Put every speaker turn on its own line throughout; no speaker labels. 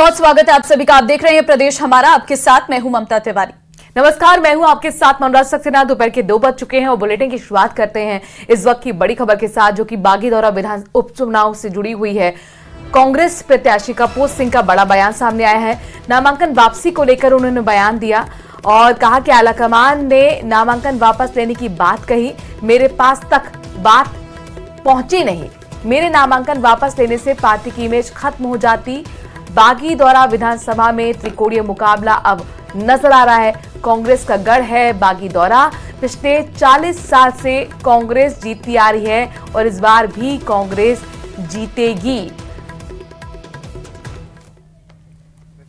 बहुत स्वागत है आप सभी का। आप देख रहे हैं प्रदेश हमारा, आपके साथ मैं हूं ममता तिवारी। नमस्कार, मैं हूं आपके साथ मनोज सक्सेना। दोपहर के 2 बज चुके हैं और बुलेटिन की शुरुआत करते हैं इस वक्त की बड़ी खबर के साथ, जो कि बागीदौरा विधान उपचुनाव से जुड़ी हुई है। कांग्रेस प्रत्याशी कपूर सिंह का बड़ा बयान सामने आया है। नामांकन वापसी को लेकर उन्होंने बयान दिया और कहा कि आलाकमान ने नामांकन वापस लेने की बात कही, मेरे पास तक बात पहुंची नहीं। मेरे नामांकन वापस लेने से पार्टी की इमेज खत्म हो जाती। बागीदौरा विधानसभा में त्रिकोणीय मुकाबला अब नजर आ रहा है। कांग्रेस का गढ़ है बागीदौरा। पिछले 40 साल से कांग्रेस जीतती आ रही है और इस बार भी कांग्रेस जीतेगी।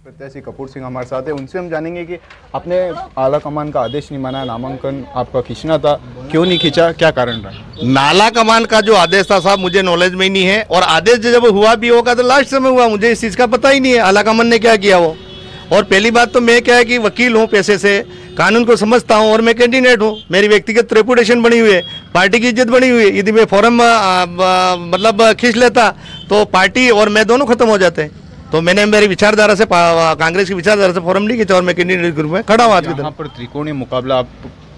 प्रत्याशी कपूर सिंह हमारे साथ है, उनसे हम जानेंगे कि आपने आला कमान का आदेश नहीं माना, नामांकन आपका खींचना था, क्यों नहीं खींचा, क्या कारण रहा?
नाला कमान का जो आदेश था साहब, मुझे नॉलेज में ही नहीं है, और आदेश जब हुआ भी होगा तो लास्ट समय हुआ, मुझे इस चीज़ का पता ही नहीं है आला कमान ने क्या किया वो। और पहली बात तो मैं क्या है कि वकील हूँ पेशे से, कानून को समझता हूँ और मैं कैंडिडेट हूँ। मेरी व्यक्तिगत रेपुटेशन बनी हुई है, पार्टी की इज्जत बनी हुई है। यदि मैं फॉर्म मतलब खींच लेता तो पार्टी और मैं दोनों खत्म हो जाते हैं। तो मैंने मेरी विचारधारा से, कांग्रेस की विचारधारा से फॉर्म नहीं खींचा और मैं कैंडिडेट ग्रुप में खड़ा हूँ आज की तरह।
यहाँ पर त्रिकोणीय मुकाबला आप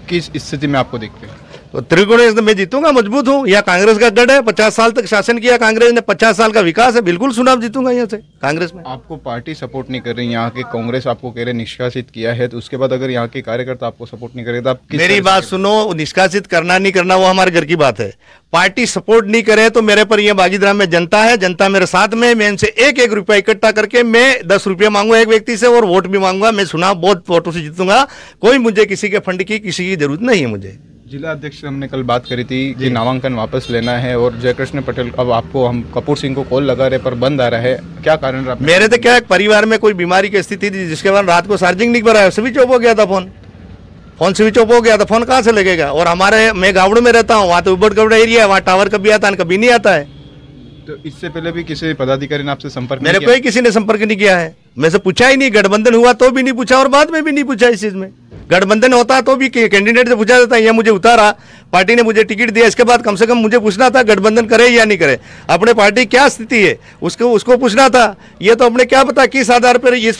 किस स्थिति में आपको देखते हैं?
तो त्रिकोणीय मैं जीतूंगा, मजबूत हूँ। यह कांग्रेस का गढ़ है, 50 साल तक शासन किया कांग्रेस ने, 50 साल का विकास है, बिल्कुल चुनाव जीतूंगा यहाँ से कांग्रेस में।
आपको पार्टी सपोर्ट नहीं कर रही, यहाँ के कांग्रेस आपको कह रहे निष्कासित किया है, तो उसके बाद अगर यहाँ के कार्यकर्ता आपको सपोर्ट नहीं करेगा तो आप
मेरी बात सुनो, निष्कासित करना नहीं करना वो हमारे घर की बात है। पार्टी सपोर्ट नहीं करे तो मेरे पर, यह बागीदौरा में जनता है, जनता मेरे साथ में, मैं इनसे एक रुपया इकट्ठा करके मैं 10 रुपया मांगूंगा एक व्यक्ति से और वोट भी मांगूंगा। मैं चुनाव बहुत वोटों से जीतूंगा। कोई मुझे किसी के फंड की, किसी की जरूरत नहीं है मुझे।
जिला अध्यक्ष से हमने कल बात करी थी कि नामांकन वापस लेना है, और जयकृष्ण पटेल, अब आपको हम कपूर सिंह को कॉल लगा रहे पर बंद आ रहा है, क्या कारण रहा?
मेरे तो क्या परिवार में कोई बीमारी की स्थिति थी जिसके बाद रात को चार्जिंग नहीं कराया, स्विच ऑफ हो गया था फोन स्विच ऑफ हो गया था। फोन कहाँ से लगेगा? और हमारे, मैं गावड़ में रहता हूँ, वहाँ तो उबड़ गबड़ एरिया है, वहाँ टावर कभी आता है कभी नहीं आता है।
तो इससे पहले भी किसी पदाधिकारी ने आपसे संपर्क
मेरे कोई किसी ने संपर्क नहीं किया है, मैं से पूछा ही नहीं। गठबंधन हुआ तो भी नहीं पूछा और बाद में भी नहीं पूछा। इस चीज में गठबंधन होता तो भी कैंडिडेट से पूछा जाता है, या मुझे उतारा, पार्टी ने मुझे टिकट दिया, इसके बाद कम से कम मुझे पूछना था गठबंधन करे या नहीं करे, अपने पार्टी क्या स्थिति है उसको पूछना था। ये तो अपने क्या पता किस आधार पर इस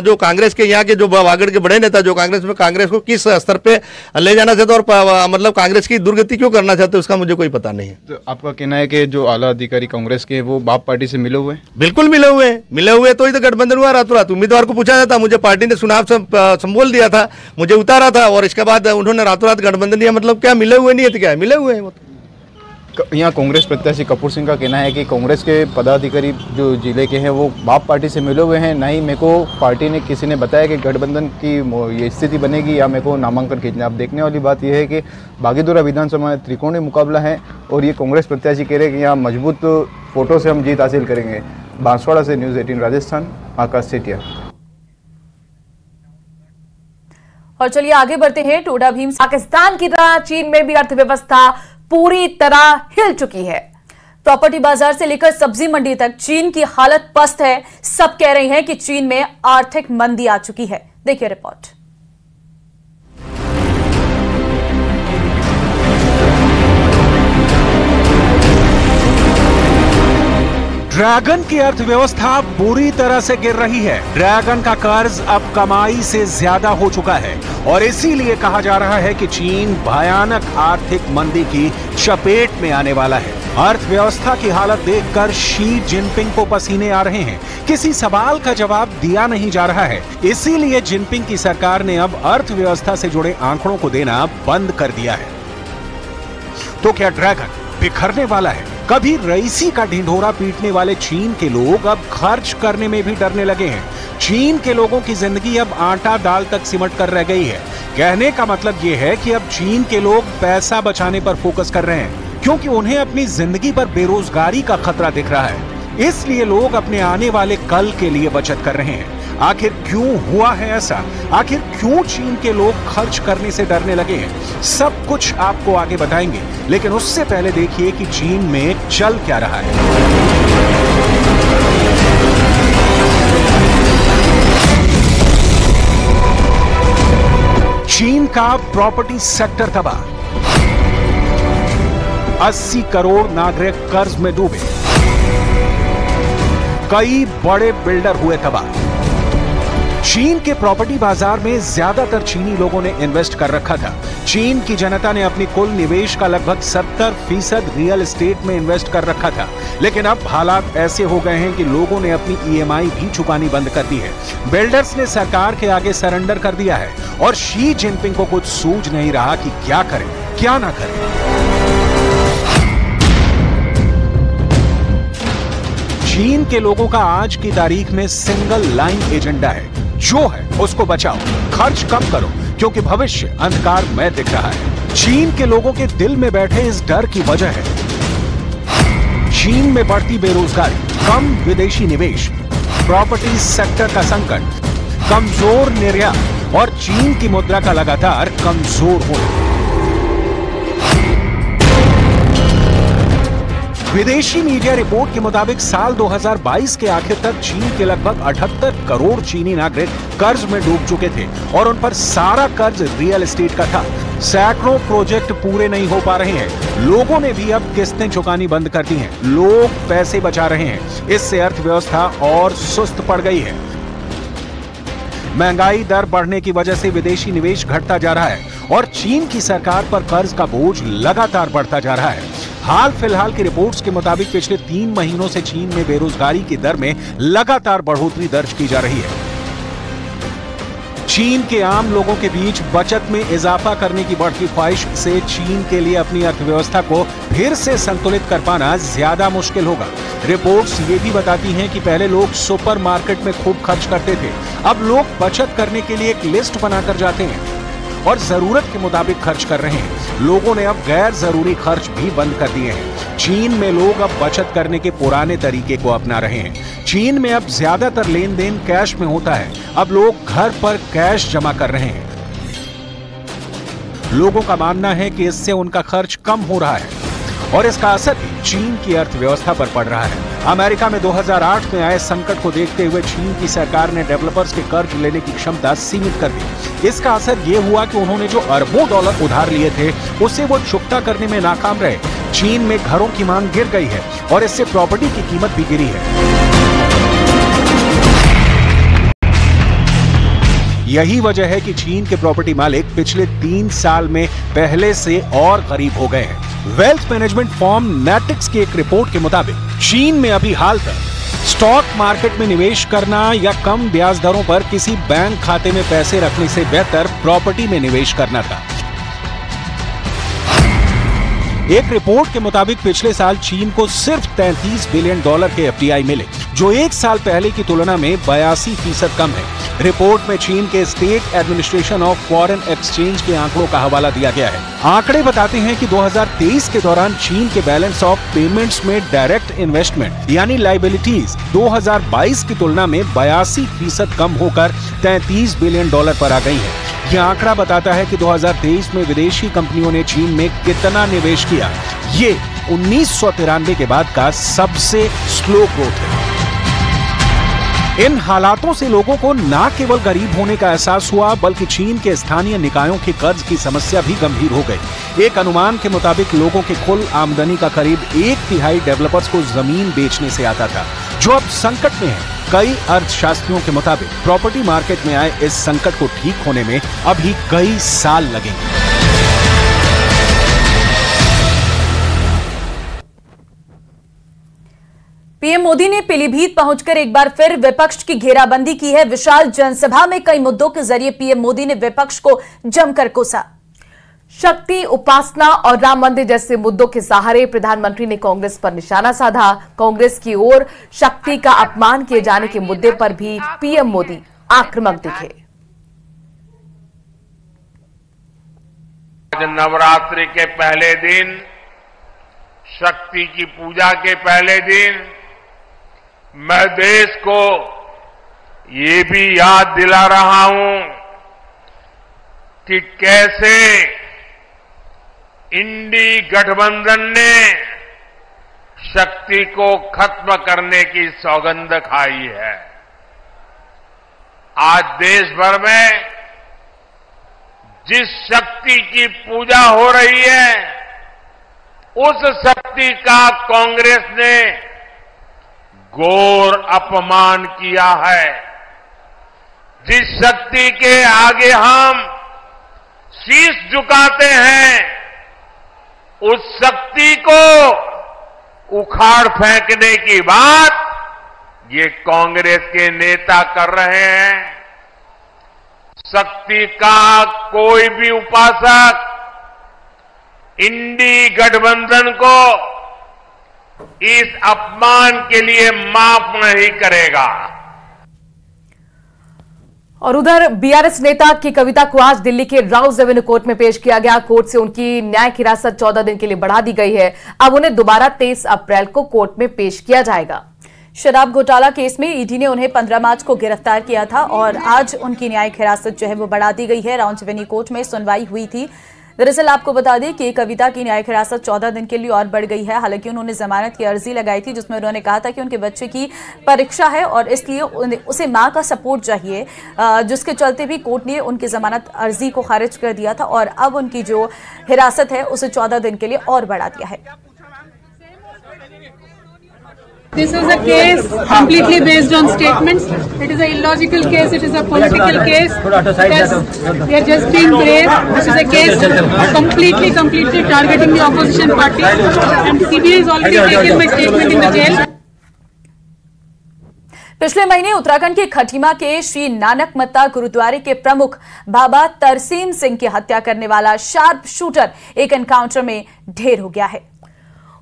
जो कांग्रेस के यहाँ के जो वागड़ के बड़े नेता जो कांग्रेस को किस स्तर पे ले जाना चाहते और मतलब कांग्रेस की दुर्गति क्यों करना चाहते उसका मुझे कोई पता नहीं है।
तो आपका कहना है कि जो आला अधिकारी कांग्रेस के वो बाप पार्टी से मिले हुए हैं?
बिल्कुल मिले हुए तो ही तो गठबंधन हुआ रातों रात। उम्मीदवार को पूछा जाता, मुझे पार्टी ने चुनाव संबोल दिया था, मुझे उतारा था और इसके बाद उन्होंने रातों रात गठबंधन दिया। मतलब क्या मिले हुए नहीं है तो क्या मिले हुए हैं?
यहाँ कांग्रेस प्रत्याशी कपूर सिंह का कहना है कि कांग्रेस के पदाधिकारी जो जिले के हैं वो बाप पार्टी से मिले हुए हैं, नहीं मेरे को पार्टी ने किसी ने बताया कि गठबंधन की ये स्थिति बनेगी या मेरे को नामांकन खींचना। अब देखने वाली बात यह है कि बागीदौरा विधानसभा में त्रिकोणीय मुकाबला है और ये कांग्रेस प्रत्याशी कह रहे हैं कि यहाँ मजबूत फोटो से हम जीत हासिल करेंगे। बांसवाड़ा से न्यूज़ 18 राजस्थान, आकाश सेठिया।
और चलिए आगे बढ़ते हैं। टोडा भीम पाकिस्तान की तरह चीन में भी अर्थव्यवस्था पूरी तरह हिल चुकी है। प्रॉपर्टी बाजार से लेकर सब्जी मंडी तक चीन की हालत पस्त है। सब कह रहे हैं कि चीन में आर्थिक मंदी आ चुकी है। देखिए रिपोर्ट।
ड्रैगन की अर्थव्यवस्था बुरी तरह से गिर रही है। ड्रैगन का कर्ज अब कमाई से ज्यादा हो चुका है और इसीलिए कहा जा रहा है कि चीन भयानक आर्थिक मंदी की चपेट में आने वाला है। अर्थव्यवस्था की हालत देखकर शी जिनपिंग को पसीने आ रहे हैं। किसी सवाल का जवाब दिया नहीं जा रहा है, इसीलिए जिनपिंग की सरकार ने अब अर्थव्यवस्था से जुड़े आंकड़ों को देना बंद कर दिया है। तो क्या ड्रैगन बिखरने वाला है? कभी रईसी का ढिंढोरा पीटने वाले चीन के लोग अब खर्च करने में भी डरने लगे हैं। चीन के लोगों की जिंदगी अब आटा दाल तक सिमट कर रह गई है। कहने का मतलब यह है कि अब चीन के लोग पैसा बचाने पर फोकस कर रहे हैं, क्योंकि उन्हें अपनी जिंदगी पर बेरोजगारी का खतरा दिख रहा है। इसलिए लोग अपने आने वाले कल के लिए बचत कर रहे हैं। आखिर क्यों हुआ है ऐसा? आखिर क्यों चीन के लोग खर्च करने से डरने लगे हैं? सब कुछ आपको आगे बताएंगे, लेकिन उससे पहले देखिए कि चीन में चल क्या रहा है। चीन का प्रॉपर्टी सेक्टर तबाह, 80 करोड़ नागरिक कर्ज में डूबे, कई बड़े बिल्डर हुए तबाह। चीन के प्रॉपर्टी बाजार में ज्यादातर चीनी लोगों ने इन्वेस्ट कर रखा था। चीन की जनता ने अपनी कुल निवेश का लगभग 70% रियल एस्टेट में इन्वेस्ट कर रखा था। लेकिन अब हालात ऐसे हो गए हैं कि लोगों ने अपनी ईएमआई भी चुकानी बंद कर दी है। बिल्डर्स ने सरकार के आगे सरेंडर कर दिया है और शी जिनपिंग को कुछ सूझ नहीं रहा कि क्या करें क्या ना करें। चीन के लोगों का आज की तारीख में सिंगल लाइन एजेंडा है, जो है उसको बचाओ, खर्च कम करो, क्योंकि भविष्य अंधकार में दिख रहा है। चीन के लोगों के दिल में बैठे इस डर की वजह है चीन में बढ़ती बेरोजगारी, कम विदेशी निवेश, प्रॉपर्टी सेक्टर का संकट, कमजोर निर्यात और चीन की मुद्रा का लगातार कमजोर होना। विदेशी मीडिया रिपोर्ट के मुताबिक साल 2022 के आखिर तक चीन के लगभग 78 करोड़ चीनी नागरिक कर्ज में डूब चुके थे और उन पर सारा कर्ज रियल एस्टेट का था। सैकड़ों प्रोजेक्ट पूरे नहीं हो पा रहे हैं। लोगों ने भी अब किस्तें चुकानी बंद कर दी हैं। लोग पैसे बचा रहे हैं। इससे अर्थव्यवस्था और सुस्त पड़ गई है। महंगाई दर बढ़ने की वजह से विदेशी निवेश घटता जा रहा है और चीन की सरकार पर कर्ज का बोझ लगातार बढ़ता जा रहा है। हाल फिलहाल की रिपोर्ट्स के मुताबिक पिछले 3 महीनों से चीन में बेरोजगारी की दर में लगातार बढ़ोतरी दर्ज की जा रही है। चीन के आम लोगों के बीच बचत में इजाफा करने की बढ़ती ख्वाहिश से चीन के लिए अपनी अर्थव्यवस्था को फिर से संतुलित कर पाना ज्यादा मुश्किल होगा। रिपोर्ट्स ये भी बताती हैं कि पहले लोग सुपरमार्केट में खूब खर्च करते थे, अब लोग बचत करने के लिए एक लिस्ट बनाकर जाते हैं और जरूरत के मुताबिक खर्च कर रहे हैं। लोगों ने अब गैर जरूरी खर्च भी बंद कर दिए हैं। चीन में लोग अब बचत करने के पुराने तरीके को अपना रहे हैं। चीन में अब ज्यादातर लेन देन कैश में होता है। अब लोग घर पर कैश जमा कर रहे हैं। लोगों का मानना है कि इससे उनका खर्च कम हो रहा है और इसका असर भी चीन की अर्थव्यवस्था पर पड़ रहा है। अमेरिका में 2008 में आए संकट को देखते हुए चीन की सरकार ने डेवलपर्स के कर्ज लेने की क्षमता सीमित कर दी। इसका असर ये हुआ कि उन्होंने जो अरबों डॉलर उधार लिए थे उसे वो चुकता करने में नाकाम रहे। चीन में घरों की मांग गिर गई है और इससे प्रॉपर्टी की कीमत भी गिरी है। यही वजह है कि चीन के प्रॉपर्टी मालिक पिछले 3 साल में पहले से और गरीब हो गए हैं। वेल्थ मैनेजमेंट फर्म नेटिक्स की एक रिपोर्ट के मुताबिक चीन में अभी हाल तक स्टॉक मार्केट में निवेश करना या कम ब्याज दरों पर किसी बैंक खाते में पैसे रखने से बेहतर प्रॉपर्टी में निवेश करना था। एक रिपोर्ट के मुताबिक पिछले साल चीन को सिर्फ $33 बिलियन के एफडीआई मिले, जो 1 साल पहले की तुलना में 82% कम है। रिपोर्ट में चीन के state administration of foreign exchange के आंकड़ों का हवाला दिया गया है। आंकड़े बताते हैं कि 2023 के दौरान चीन के बैलेंस ऑफ पेमेंट्स में डायरेक्ट इन्वेस्टमेंट यानी लायबिलिटीज 2022 की तुलना में 82% कम होकर $33 बिलियन पर आ गई है। यह आंकड़ा बताता है कि 2023 में विदेशी कंपनियों ने चीन में कितना निवेश किया। ये 1993 के बाद का सबसे स्लो ग्रोथ है। इन हालातों से लोगों को न केवल गरीब होने का एहसास हुआ, बल्कि चीन के स्थानीय निकायों के कर्ज की समस्या भी गंभीर हो गई। एक अनुमान के मुताबिक लोगों के कुल आमदनी का करीब 1/3 डेवलपर्स को जमीन बेचने से आता था, जो अब संकट में है। कई अर्थशास्त्रियों के मुताबिक प्रॉपर्टी मार्केट में आए इस संकट को ठीक होने में अभी कई साल लगेंगे।
पीएम मोदी ने पीलीभीत पहुंचकर एक बार फिर विपक्ष की घेराबंदी की है। विशाल जनसभा में कई मुद्दों के जरिए पीएम मोदी ने विपक्ष को जमकर कोसा। शक्ति, उपासना और राम मंदिर जैसे मुद्दों के सहारे प्रधानमंत्री ने कांग्रेस पर निशाना साधा। कांग्रेस की ओर शक्ति का अपमान किए जाने के मुद्दे पर भी पीएम मोदी आक्रामक दिखे।
आज नवरात्रि के पहले दिन, शक्ति की पूजा के पहले दिन, मैं देश को ये भी याद दिला रहा हूं कि कैसे इंडी गठबंधन ने शक्ति को खत्म करने की सौगंध खाई है। आज देश भर में जिस शक्ति की पूजा हो रही है, उस शक्ति का कांग्रेस ने घोर अपमान किया है। जिस शक्ति के आगे हम शीश झुकाते हैं, उस शक्ति को उखाड़ फेंकने की बात ये कांग्रेस के नेता कर रहे हैं। शक्ति का कोई भी उपासक इंडी गठबंधन को इस अपमान के लिए माफ नहीं करेगा।
और उधर बीआरएस नेता की कविता को आज दिल्ली के राउज एवेन्यू कोर्ट में पेश किया गया। कोर्ट से उनकी न्यायिक हिरासत 14 दिन के लिए बढ़ा दी गई है। अब उन्हें दोबारा 23 अप्रैल को कोर्ट में पेश किया जाएगा। शराब घोटाला केस में ईडी ने उन्हें 15 मार्च को गिरफ्तार किया था और आज उनकी न्यायिक हिरासत जो है वो बढ़ा दी गई है। राउज एवेन्यू कोर्ट में सुनवाई हुई थी। दरअसल आपको बता दें कि कविता की न्यायिक हिरासत 14 दिन के लिए और बढ़ गई है। हालांकि उन्होंने जमानत की अर्जी लगाई थी, जिसमें उन्होंने कहा था कि उनके बच्चे की परीक्षा है और इसलिए उसे मां का सपोर्ट चाहिए, जिसके चलते भी कोर्ट ने उनकी जमानत अर्जी को खारिज कर दिया था और अब उनकी जो हिरासत है उसे 14 दिन के लिए और बढ़ा दिया है।
This is a case completely based on statements. It is an illogical case. It is a political case. We are just being praised. This is a case completely targeting the opposition party. And CBI has already taken my statement in the jail.
पिछले महीने उत्तराखंड के खटीमा के श्री नानक मत्ता गुरुद्वारे के प्रमुख बाबा तरसेम सिंह की हत्या करने वाला शार्प शूटर एक एनकाउंटर में ढेर हो गया है।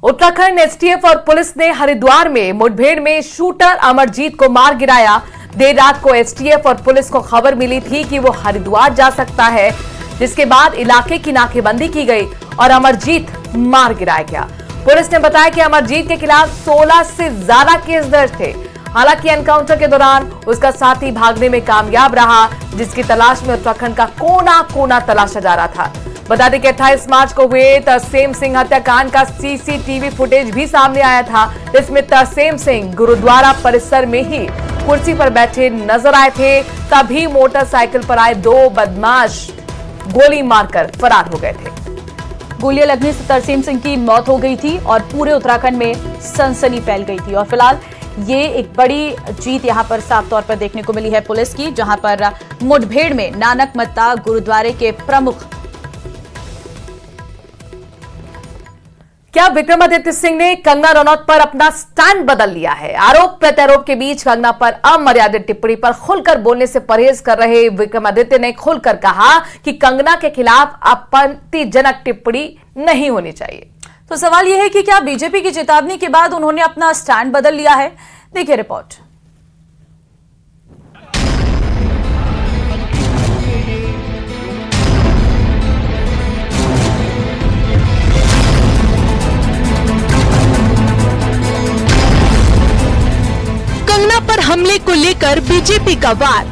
उत्तराखंड एसटीएफ और पुलिस ने हरिद्वार में मुठभेड़ में शूटर अमरजीत को मार गिराया। देर रात को एसटीएफ और पुलिस को खबर मिली थी कि वो हरिद्वार जा सकता है, जिसके बाद इलाके की नाकेबंदी की गई और अमरजीत मार गिराया गया। पुलिस ने बताया कि अमरजीत के खिलाफ 16 से ज्यादा केस दर्ज थे। हालांकि एनकाउंटर के दौरान उसका साथी भागने में कामयाब रहा, जिसकी तलाश में उत्तराखंड का कोना कोना तलाशा जा रहा था। बता दें कि 28 मार्च को हुए तरसेम सिंह हत्याकांड का सीसीटीवी फुटेज भी सामने आया था। इसमें तरसेम सिंह गुरुद्वारा परिसर में ही कुर्सी पर बैठे नजर आए थे। तभी मोटरसाइकिल पर आए 2 बदमाश गोली मारकर फरार हो गए थे। गोलियां लगने से तरसेम सिंह की मौत हो गई थी और पूरे उत्तराखंड में सनसनी फैल गई थी। और फिलहाल ये एक बड़ी जीत यहां पर साफ तौर पर देखने को मिली है पुलिस की, जहां पर मुठभेड़ में नानक मत्ता गुरुद्वारे के प्रमुख क्या विक्रमादित्य सिंह ने कंगना रनौत पर अपना स्टैंड बदल लिया है। आरोप प्रत्यारोप के बीच कंगना पर अमर्यादित टिप्पणी पर खुलकर बोलने से परहेज कर रहे विक्रमादित्य ने खुलकर कहा कि कंगना के खिलाफ आपत्तिजनक टिप्पणी नहीं होनी चाहिए। तो सवाल यह है कि क्या बीजेपी की चेतावनी के बाद उन्होंने अपना स्टैंड बदल लिया है? देखिए रिपोर्ट।
कंगना पर हमले को लेकर बीजेपी का वार।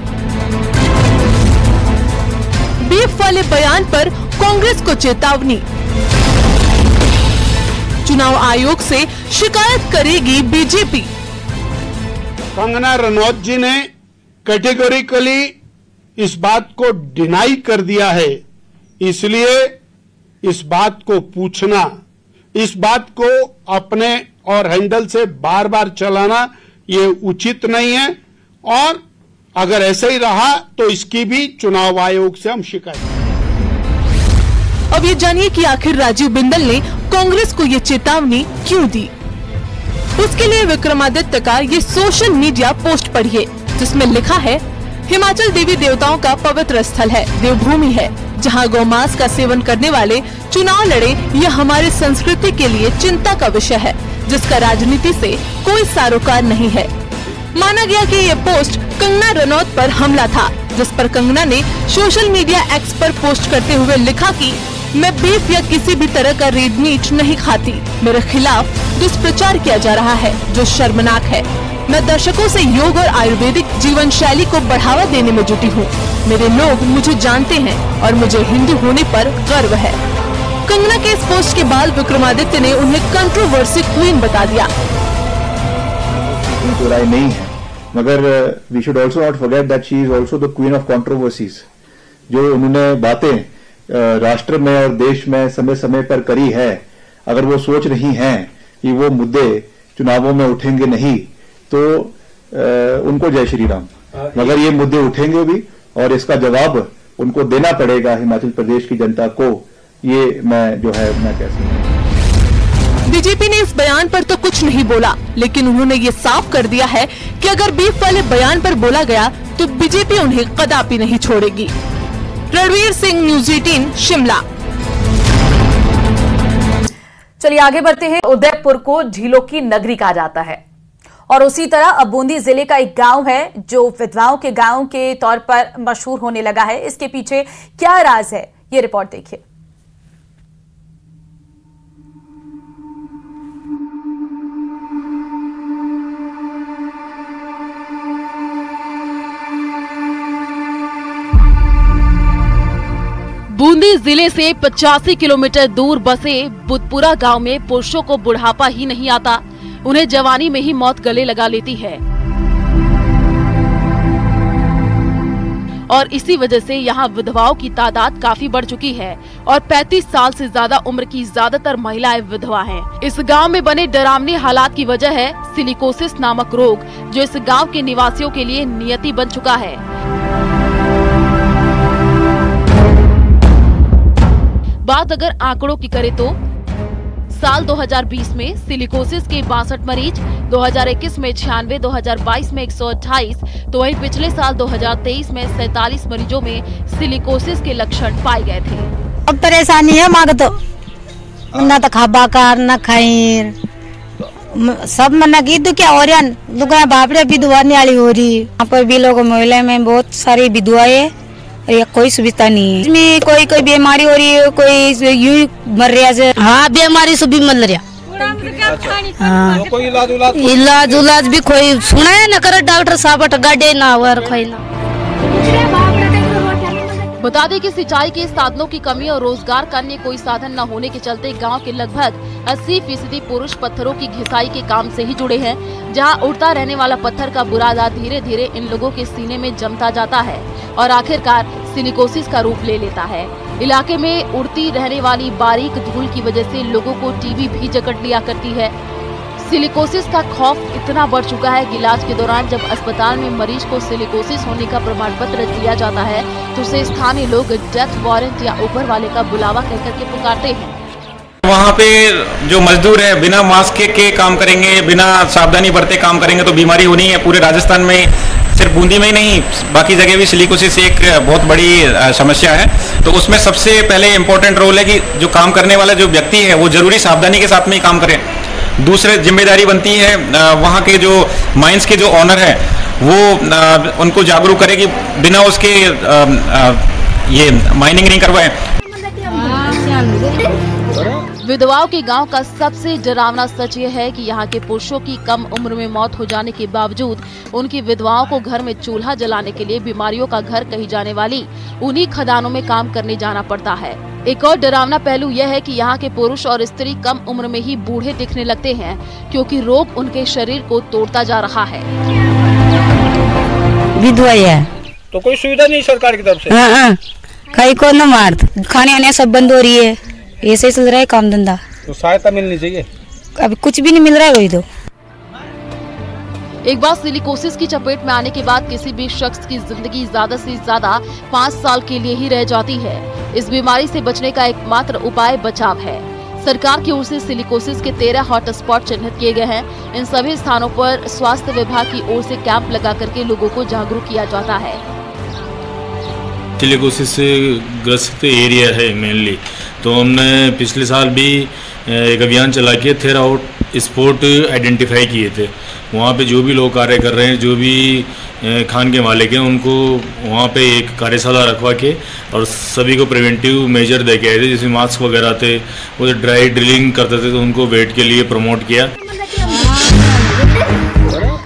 बीफ वाले बयान पर कांग्रेस को चेतावनी। चुनाव आयोग से शिकायत करेगी बीजेपी।
कंगना रनौत जी ने कैटेगोरिकली इस बात को डिनाई कर दिया है, इसलिए इस बात को पूछना, इस बात को अपने और हैंडल से बार बार चलाना ये उचित नहीं है। और अगर ऐसे ही रहा तो इसकी भी चुनाव आयोग से हम शिकायत।
अब ये जानिए कि आखिर राजीव बिंदल ने कांग्रेस को ये चेतावनी क्यों दी। उसके लिए विक्रमादित्य का ये सोशल मीडिया पोस्ट पढ़िए, जिसमें लिखा है, हिमाचल देवी देवताओं का पवित्र स्थल है, देवभूमि है, जहां गौमांस का सेवन करने वाले चुनाव लड़े, यह हमारी संस्कृति के लिए चिंता का विषय है, जिसका राजनीति से कोई सरोकार नहीं है। माना गया कि ये पोस्ट कंगना रनौत पर हमला था, जिस पर कंगना ने सोशल मीडिया एक्स पर पोस्ट करते हुए लिखा कि मैं बीफ या किसी भी तरह का रेड मीट नहीं खाती। मेरे खिलाफ दुष्प्रचार किया जा रहा है, जो शर्मनाक है। मैं दर्शकों से योग और आयुर्वेदिक जीवन शैली को बढ़ावा देने में जुटी हूँ। मेरे लोग मुझे जानते हैं और मुझे हिंदू होने पर गर्व है। कंगना के इस पोस्ट के बाद विक्रमादित्य ने उन्हें कंट्रोवर्सी क्वीन बता दिया।
तो राय नहीं है, मगर we should also not forget that she is also the queen of controversies. जो उन्होंने बातें राष्ट्र में और देश में समय समय पर करी है, अगर वो सोच रही हैं कि वो मुद्दे चुनावों में उठेंगे नहीं, तो उनको जय श्री राम। मगर ये मुद्दे उठेंगे भी और इसका जवाब उनको देना पड़ेगा हिमाचल प्रदेश की जनता को, ये मैं कह सकता हूँ।
बीजेपी ने इस बयान पर तो कुछ नहीं बोला, लेकिन उन्होंने ये साफ कर दिया है कि अगर बीफ वाले बयान पर बोला गया तो बीजेपी उन्हें कदापि नहीं छोड़ेगी। रणवीर सिंह, न्यूज़ 18 शिमला।
चलिए आगे बढ़ते हैं। उदयपुर को झीलों की नगरी कहा जाता है और उसी तरह अब बूंदी जिले का एक गांव है जो विधवाओं के गांव के तौर पर मशहूर होने लगा है। इसके पीछे क्या राज है, ये रिपोर्ट देखिए।
बूंदी जिले से 85 किलोमीटर दूर बसे बुधपुरा गांव में पुरुषों को बुढ़ापा ही नहीं आता, उन्हें जवानी में ही मौत गले लगा लेती है और इसी वजह से यहाँ विधवाओं की तादाद काफी बढ़ चुकी है और 35 साल से ज्यादा उम्र की ज्यादातर महिलाएं विधवा हैं। इस गांव में बने डरावने हालात की वजह है सिलिकोसिस नामक रोग, जो इस गांव के निवासियों के लिए नियति बन चुका है। बात अगर आंकड़ों की करें तो साल 2020 में सिलिकोसिस के 62 मरीज, 2021 में 96, 2022 में 128, तो वहीं पिछले साल 2023 में 47 मरीजों में सिलिकोसिस के लक्षण पाए गए थे।
अब परेशानी है मांग तो न तो खाबा कार न खाईर सब मन की दुखिया हो रहा दुखा बापड़े विधवा वाली हो रही। यहाँ पर भी लोग महिला में बहुत सारी विधवाएं, कोई सुविधा नहीं है। इसमें कोई बीमारी हो रही है, कोई यूं मर रहा है। हाँ बीमारी से भी मर रहा। हाँ इलाज भी कोई सुना है न कर डॉक्टर साहब गाड़े ना और कोई ना।
बता दें कि सिंचाई के साधनों की कमी और रोजगार का अन्य कोई साधन न होने के चलते गांव के लगभग 80% पुरुष पत्थरों की घिसाई के काम से ही जुड़े हैं, जहां उड़ता रहने वाला पत्थर का बुरादा धीरे धीरे इन लोगों के सीने में जमता जाता है और आखिरकार सिलिकोसिस का रूप ले लेता है। इलाके में उड़ती रहने वाली बारीक धूल की वजह से लोगों को टीबी भी जकड़ लिया करती है। सिलिकोसिस का खौफ इतना बढ़ चुका है कि इलाज के दौरान जब अस्पताल में मरीज को सिलिकोसिस होने का प्रमाण पत्र दिया जाता है तो उसे स्थानीय लोग डेथ वारंट या ऊपर वाले का बुलावा कहकर के पुकारते हैं।
वहाँ पे जो मजदूर है बिना मास्क के काम करेंगे, बिना सावधानी बरते काम करेंगे तो बीमारी होनी है। पूरे राजस्थान में, सिर्फ बूंदी में ही नहीं, बाकी जगह भी सिलिकोसिस एक बहुत बड़ी समस्या है। तो उसमें सबसे पहले इम्पोर्टेंट रोल है कि जो काम करने वाला जो व्यक्ति है वो जरूरी सावधानी के साथ में ही काम करे। दूसरे जिम्मेदारी बनती है वहाँ के जो माइंस के जो ऑनर है वो उनको जागरूक करे कि बिना उसके ये माइनिंग नहीं करवाए।
विधवाओं के गांव का सबसे डरावना सच ये है कि यहाँ के पुरुषों की कम उम्र में मौत हो जाने के बावजूद उनकी विधवाओं को घर में चूल्हा जलाने के लिए बीमारियों का घर कही जाने वाली उन्हीं खदानों में काम करने जाना पड़ता है। एक और डरावना पहलू यह है कि यहाँ के पुरुष और स्त्री कम उम्र में ही बूढ़े दिखने लगते हैं, क्योंकि रोग उनके शरीर को तोड़ता जा रहा है।
विधवा है
तो कोई सुविधा नहीं सरकार की तरफ से।
कहीं को न मार, खाने आने सब बंद हो रही है, ऐसे चल रहा है काम धंधा।
तो सहायता मिलनी चाहिए,
अभी कुछ भी नहीं मिल रहा है। वही तो
एक बार सिलिकोसिस की चपेट में आने के बाद किसी भी शख्स की जिंदगी ज्यादा से ज्यादा 5 साल के लिए ही रह जाती है। इस बीमारी से बचने का एकमात्र उपाय बचाव है। सरकार की ओर से सिलिकोसिस के 13 हॉटस्पॉट चिन्हित किए गए हैं। इन सभी स्थानों पर स्वास्थ्य विभाग की ओर से कैंप लगा करके लोगों को जागरूक किया जाता है।
सिलिकोसिस से ग्रस्त एरिया है मेनली, तो हमने पिछले साल भी एक अभियान चला के 13 हॉट स्पॉट आइडेंटिफाई किए थे। वहाँ पे जो भी लोग कार्य कर रहे हैं, जो भी खान के मालिक हैं, उनको वहाँ पे एक कार्यशाला रखवा के और सभी को प्रिवेंटिव मेजर दे के आए थे। जैसे मास्क वगैरह थे, वो ड्राई ड्रिलिंग करते थे तो उनको वेट के लिए प्रमोट किया।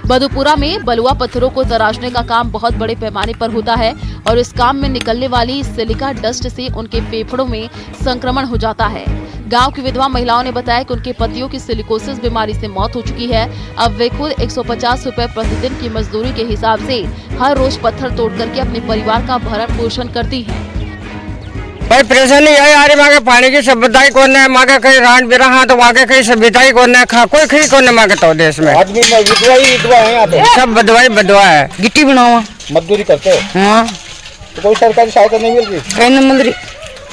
बधुपुरा में बलुआ पत्थरों को तराशने का काम बहुत बड़े पैमाने पर होता है और इस काम में निकलने वाली सिलिका डस्ट से उनके फेफड़ों में संक्रमण हो जाता है। गांव की विधवा महिलाओं ने बताया कि उनके पतियों की सिलिकोसिस बीमारी से मौत हो चुकी है। अब वे खुद 150 रुपए प्रतिदिन की मजदूरी के हिसाब से हर रोज पत्थर तोड़ करके अपने परिवार का भरण पोषण करती हैं।
भाई परेशानी है यार, मांगे पानी की सुविधा ही कौन है, मांगे कहीं रान बिरा हाँ तो मांगे कहीं सुविधा ही कौन है, खा कोई खरी कौन है मांगे तो देश में।
आदमी विधवा ही विधवा है यहाँ पे,
सब बदवा है। गिट्टी बनाओ,
मजदूरी करते हो।
हाँ
तो कोई सरकारी सहायता नहीं मिल रही?
कहीं नहीं मिल रही।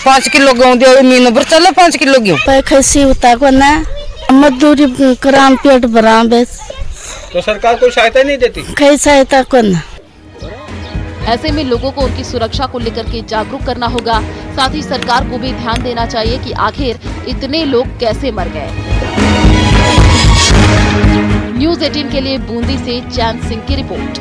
5 किलो गेहूँ दे महीनों पर चलो 5 किलो गेहूँ
कैसी होता को ना, मजदूरी कराम पेट भरा बस।
तो सरकार कोई सहायता नहीं देती?
कई सहायता को ना।
ऐसे में लोगों को उनकी सुरक्षा को लेकर के जागरूक करना होगा। साथ ही सरकार को भी ध्यान देना चाहिए कि आखिर इतने लोग कैसे मर गए। न्यूज़ 18 के लिए बूंदी से चैन सिंह की रिपोर्ट।